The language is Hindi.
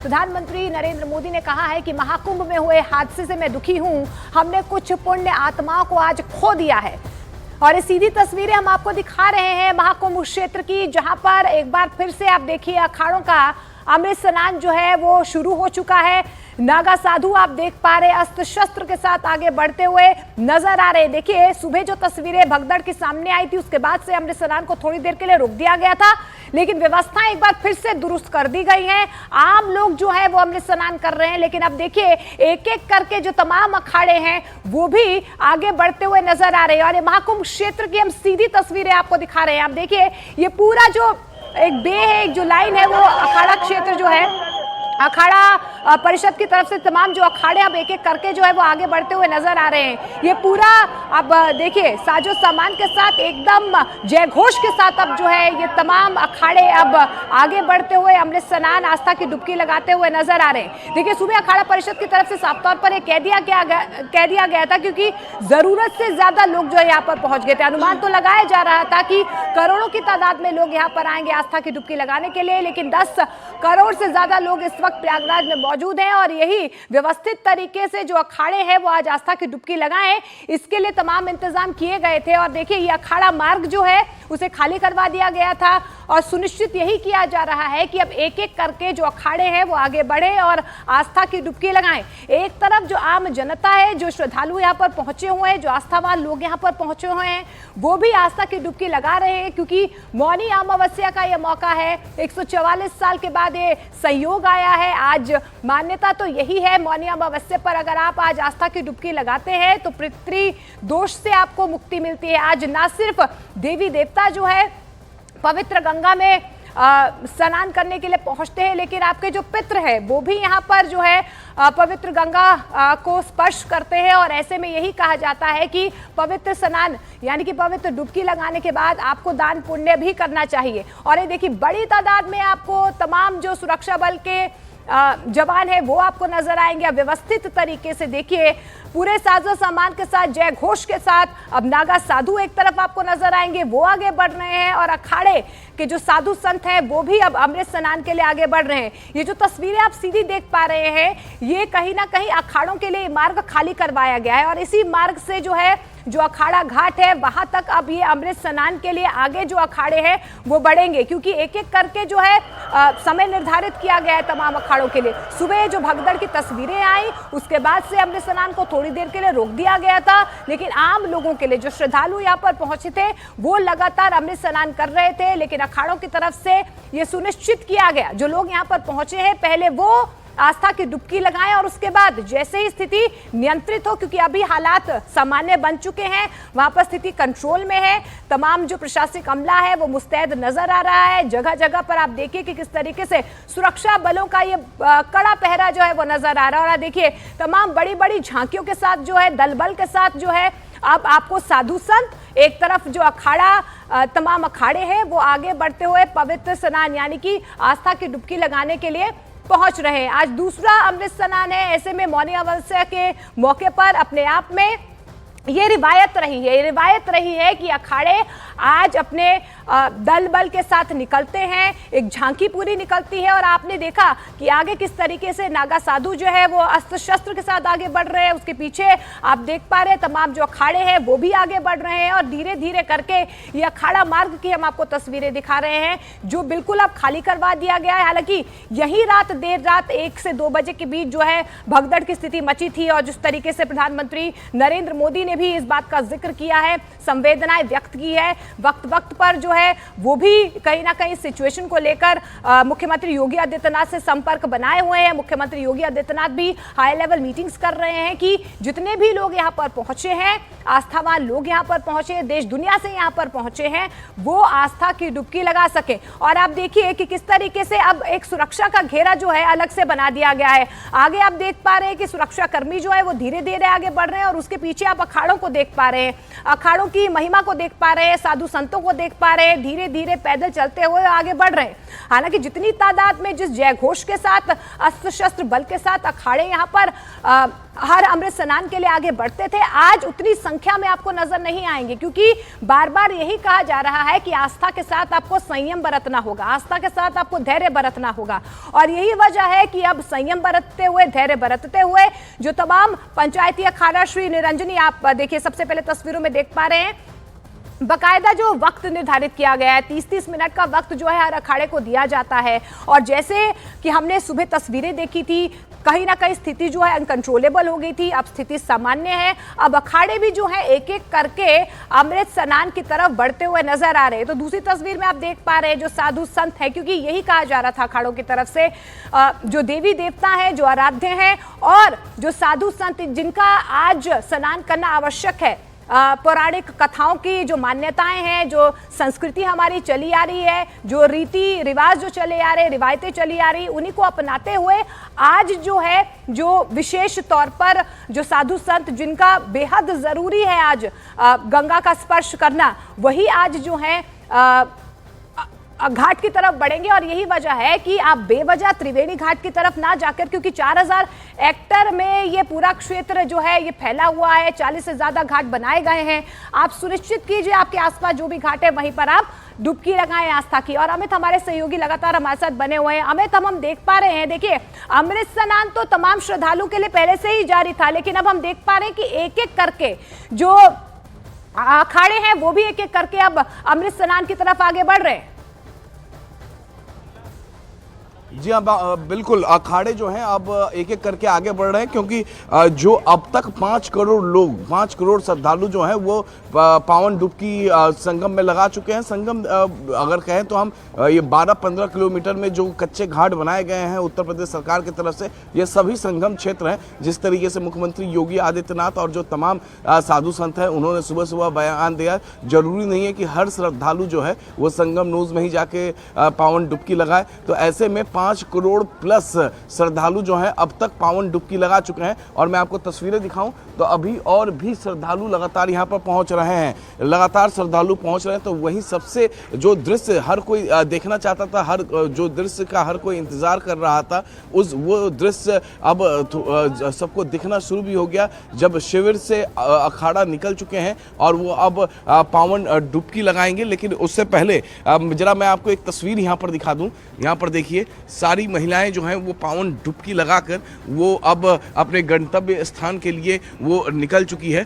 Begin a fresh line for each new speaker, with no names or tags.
प्रधानमंत्री नरेंद्र मोदी ने कहा है कि महाकुंभ में हुए हादसे से मैं दुखी हूं। हमने कुछ पुण्य आत्माओं को आज खो दिया है। और ये सीधी तस्वीरें हम आपको दिखा रहे हैं महाकुंभ क्षेत्र की, जहां पर एक बार फिर से आप देखिए अखाड़ों का अमृत स्नान जो है वो शुरू हो चुका है। नागा साधु आप देख पा रहे अस्त्र शस्त्र के साथ आगे बढ़ते हुए नजर आ रहे हैं। देखिए सुबह जो तस्वीरें भगदड़ की सामने आई थी उसके बाद से अमृत स्नान को थोड़ी देर के लिए रोक दिया गया था, लेकिन व्यवस्था एक बार फिर से दुरुस्त कर दी गई है। आम लोग जो है वो अमृत स्नान कर रहे हैं, लेकिन अब देखिए एक एक करके जो तमाम अखाड़े हैं वो भी आगे बढ़ते हुए नजर आ रहे हैं। और ये महाकुंभ क्षेत्र की हम सीधी तस्वीरें आपको दिखा रहे हैं। आप देखिए ये पूरा जो एक बे है, एक जो लाइन है, वो अखाड़ा क्षेत्र जो है, अखाड़ा परिषद की तरफ से तमाम जो अखाड़े अब एक एक करके जो है वो आगे बढ़ते हुए नजर आ रहे हैं। ये पूरा अब देखिए साजो सामान के साथ एकदम जय घोष के साथ अब जो है ये तमाम अखाड़े अब आगे बढ़ते हुए अमृत स्नान आस्था की डुबकी लगाते हुए नजर आ रहे हैं। देखिए सुबह अखाड़ा परिषद की तरफ से साफ तौर पर कह दिया गया था, क्योंकि जरूरत से ज्यादा लोग जो है यहाँ पर पहुंच गए थे। अनुमान तो लगाया जा रहा था कि करोड़ों की तादाद में लोग यहाँ पर आएंगे आस्था की डुबकी लगाने के लिए, लेकिन 10 करोड़ से ज्यादा लोग इस प्रयागराज में मौजूद हैं और यही व्यवस्थित तरीके से जो अखाड़े हैं वो आज आस्था की डुबकी लगाएं, इसके लिए तमाम इंतजाम किए गए थे। और देखिए ये अखाड़ा मार्ग जो है उसे खाली करवा दिया गया था और सुनिश्चित यही किया जा रहा है कि अब एक एक करके जो अखाड़े हैं वो आगे बढ़े और आस्था की डुबकी लगाएं। एक तरफ जो आम जनता है, जो श्रद्धालु यहाँ पर पहुंचे हुए हैं, जो आस्थावान लोग यहाँ पर पहुंचे हुए हैं, वो भी आस्था की डुबकी लगा रहे हैं, क्योंकि मौनी अमावस्या का ये मौका है। 144 साल के बाद ये संयोग आया है। आज मान्यता तो यही है मौनी अमावस्या पर अगर आप आज आस्था की डुबकी लगाते हैं तो पितृ दोष से आपको मुक्ति मिलती है। आज ना सिर्फ देवी देवता जो है पवित्र गंगा में स्नान करने के लिए पहुंचते हैं, लेकिन आपके जो पितृ है वो भी यहाँ पर जो है पवित्र गंगा को स्पर्श करते हैं। और ऐसे में यही कहा जाता है कि पवित्र स्नान यानी कि पवित्र डुबकी लगाने के बाद आपको दान पुण्य भी करना चाहिए। और ये देखिए बड़ी तादाद में आपको तमाम जो सुरक्षा बल के जवान है वो आपको नजर आएंगे। अब व्यवस्थित तरीके से देखिए पूरे साजो सामान के साथ जय घोष के साथ अब नागा साधु एक तरफ आपको नजर आएंगे, वो आगे बढ़ रहे हैं और अखाड़े के जो साधु संत हैं वो भी अब अमृत स्नान के लिए आगे बढ़ रहे हैं। ये जो तस्वीरें आप सीधी देख पा रहे हैं ये कहीं ना कहीं अखाड़ों के लिए मार्ग खाली करवाया गया है और इसी मार्ग से जो है जो अखाड़ा घाट है वहां तक अब ये अमृत स्नान के लिए आगे जो अखाड़े हैं वो बढ़ेंगे, क्योंकि एक एक करके जो है समय निर्धारित किया गया है तमाम अखाड़ों के लिए। सुबह जो भगदड़ की तस्वीरें आई उसके बाद से अमृत स्नान को थोड़ी देर के लिए रोक दिया गया था, लेकिन आम लोगों के लिए जो श्रद्धालु यहाँ पर पहुंचे थे वो लगातार अमृत स्नान कर रहे थे। लेकिन अखाड़ों की तरफ से ये सुनिश्चित किया गया जो लोग यहाँ पर पहुंचे हैं पहले वो आस्था की डुबकी लगाएं और उसके बाद जैसे ही स्थिति नियंत्रित हो, क्योंकि अभी हालात सामान्य बन चुके हैं, वहां पर स्थिति कंट्रोल में है, तमाम जो प्रशासनिक अमला है वो मुस्तैद नजर आ रहा है। जगह जगह पर आप देखिए कि किस तरीके से सुरक्षा बलों का ये कड़ा पहरा जो है वो नजर आ रहा है। और देखिए तमाम बड़ी बड़ी झांकियों के साथ जो है दल बल के साथ जो है अब आपको साधु संत एक तरफ जो अखाड़ा तमाम अखाड़े हैं वो आगे बढ़ते हुए पवित्र स्नान यानी कि आस्था की डुबकी लगाने के लिए पहुंच रहे हैं। आज दूसरा अमृत स्नान है, ऐसे में मौनी अमावस्या के मौके पर अपने आप में ये रिवायत रही है कि अखाड़े आज अपने दल बल के साथ निकलते हैं, एक झांकी पूरी निकलती है और आपने देखा कि आगे किस तरीके से नागा साधु जो है वो अस्त्र शस्त्र के साथ आगे बढ़ रहे हैं। उसके पीछे आप देख पा रहे हैं तमाम जो अखाड़े हैं वो भी आगे बढ़ रहे हैं और धीरे धीरे करके ये अखाड़ा मार्ग की हम आपको तस्वीरें दिखा रहे हैं जो बिल्कुल अब खाली करवा दिया गया है। हालांकि यही देर रात 1 से 2 बजे के बीच जो है भगदड़ की स्थिति मची थी और जिस तरीके से प्रधानमंत्री नरेंद्र मोदी ने भी इस बात का जिक्र किया है, संवेदनाएं व्यक्त की है, वक्त पर जो है वो भी कहीं ना कहीं सिचुएशन को लेकर मुख्यमंत्री योगी आदित्यनाथ से संपर्क बनाए हुए हैं। मुख्यमंत्री योगी आदित्यनाथ भी हाई लेवल मीटिंग्स कर रहे हैं कि जितने भी लोग यहाँ पर पहुंचे हैं, आस्थावान लोग यहाँ पर पहुंचे हैं, देश दुनिया से यहाँ पर पहुंचे हैं, वो आस्था की डुबकी लगा सके। और आप देखिए कि किस तरीके से अब एक सुरक्षा का घेरा जो है अलग से बना दिया गया है। आगे आप देख पा रहे हैं कि सुरक्षा कर्मी जो है वो धीरे धीरे आगे बढ़ रहे हैं और उसके पीछे आप अखाड़ों को देख पा रहे हैं, अखाड़ों की महिमा को देख पा रहे हैं, साधु संतों को देख पा रहे हैं, धीरे धीरे पैदल चलते हुए आगे बढ़ रहे हैं। हालांकि जितनी तादाद में, जिस जय घोष के साथ, अस्त्र शस्त्र बल के साथ अखाड़े यहाँ पर हर अमृत स्नान के लिए आगे बढ़ते थे, आज उतनी संख्या में आपको नजर नहीं आएंगे, क्योंकि बार बार यही कहा जा रहा है कि आस्था के साथ आपको संयम बरतना होगा, आस्था के साथ आपको धैर्य बरतना होगा। और यही वजह है कि अब संयम बरतते हुए, धैर्य बरतते हुए जो तमाम पंचायती अखाड़ा श्री निरंजनी, आप देखिए सबसे पहले तस्वीरों में देख पा रहे हैं, बकायदा जो वक्त निर्धारित किया गया है, 30-30 मिनट का वक्त जो है हर अखाड़े को दिया जाता है। और जैसे कि हमने सुबह तस्वीरें देखी थी, कहीं ना कहीं स्थिति जो है अनकंट्रोलेबल हो गई थी, अब स्थिति सामान्य है। अब अखाड़े भी जो है एक एक करके अमृत स्नान की तरफ बढ़ते हुए नजर आ रहे हैं। तो दूसरी तस्वीर में आप देख पा रहे हैं जो साधु संत है, क्योंकि यही कहा जा रहा था अखाड़ों की तरफ से, जो देवी देवता है, जो आराध्य हैं और जो साधु संत जिनका आज स्नान करना आवश्यक है, पौराणिक कथाओं की जो मान्यताएं हैं, जो संस्कृति हमारी चली आ रही है, जो रीति रिवाज जो चले आ रहे, रिवायतें चली आ रही, उन्हीं को अपनाते हुए आज जो है, जो विशेष तौर पर जो साधु संत जिनका बेहद जरूरी है आज गंगा का स्पर्श करना, वही आज जो है घाट की तरफ बढ़ेंगे। और यही वजह है कि आप बेवजह त्रिवेणी घाट की तरफ ना जाकर, क्योंकि 4000 हेक्टेयर में ये पूरा क्षेत्र जो है ये फैला हुआ है, 40 से ज्यादा घाट बनाए गए हैं, आप सुनिश्चित कीजिए आपके आसपास जो भी घाट है वहीं पर आप डुबकी लगाएं आस्था की। और अमित हमारे सहयोगी लगातार हमारे साथ बने हुए हैं। अमित, हम देख पा रहे हैं, देखिए अमृत स्नान तो तमाम श्रद्धालु के लिए पहले से ही जारी था, लेकिन अब हम देख पा रहे हैं कि एक एक करके जो अखाड़े हैं वो भी एक एक करके अब अमृत स्नान की तरफ आगे बढ़ रहे हैं।
जी हाँ, बिल्कुल, अखाड़े जो हैं अब एक एक करके आगे बढ़ रहे हैं, क्योंकि जो अब तक 5 करोड़ लोग, 5 करोड़ श्रद्धालु जो हैं वो पावन डुबकी संगम में लगा चुके हैं। संगम अगर कहें तो हम ये 12-15 किलोमीटर में जो कच्चे घाट बनाए गए हैं उत्तर प्रदेश सरकार की तरफ से, ये सभी संगम क्षेत्र हैं। जिस तरीके से मुख्यमंत्री योगी आदित्यनाथ और जो तमाम साधु संत हैं उन्होंने सुबह सुबह बयान दिया, जरूरी नहीं है कि हर श्रद्धालु जो है वो संगम नोज में ही जाके पावन डुबकी लगाए। तो ऐसे में 5 करोड़ प्लस श्रद्धालु जो हैं अब तक पावन डुबकी लगा चुके हैं। और मैं आपको तस्वीरें दिखाऊं तो अभी और भी श्रद्धालु लगातार यहां पर पहुंच रहे हैं, लगातार श्रद्धालु पहुंच रहे हैं। तो वही सबसे जो दृश्य हर कोई देखना चाहता था, हर जो दृश्य का हर कोई इंतजार कर रहा था, वो दृश्य अब सबको दिखना शुरू भी हो गया, जब शिविर से अखाड़ा निकल चुके हैं और वो अब पावन डुबकी लगाएंगे। लेकिन उससे पहले जरा मैं आपको एक तस्वीर यहाँ पर दिखा दूँ। यहाँ पर देखिए सारी महिलाएं जो हैं वो पावन डुबकी लगाकर वो अब अपने गंतव्य स्थान के लिए वो निकल चुकी है।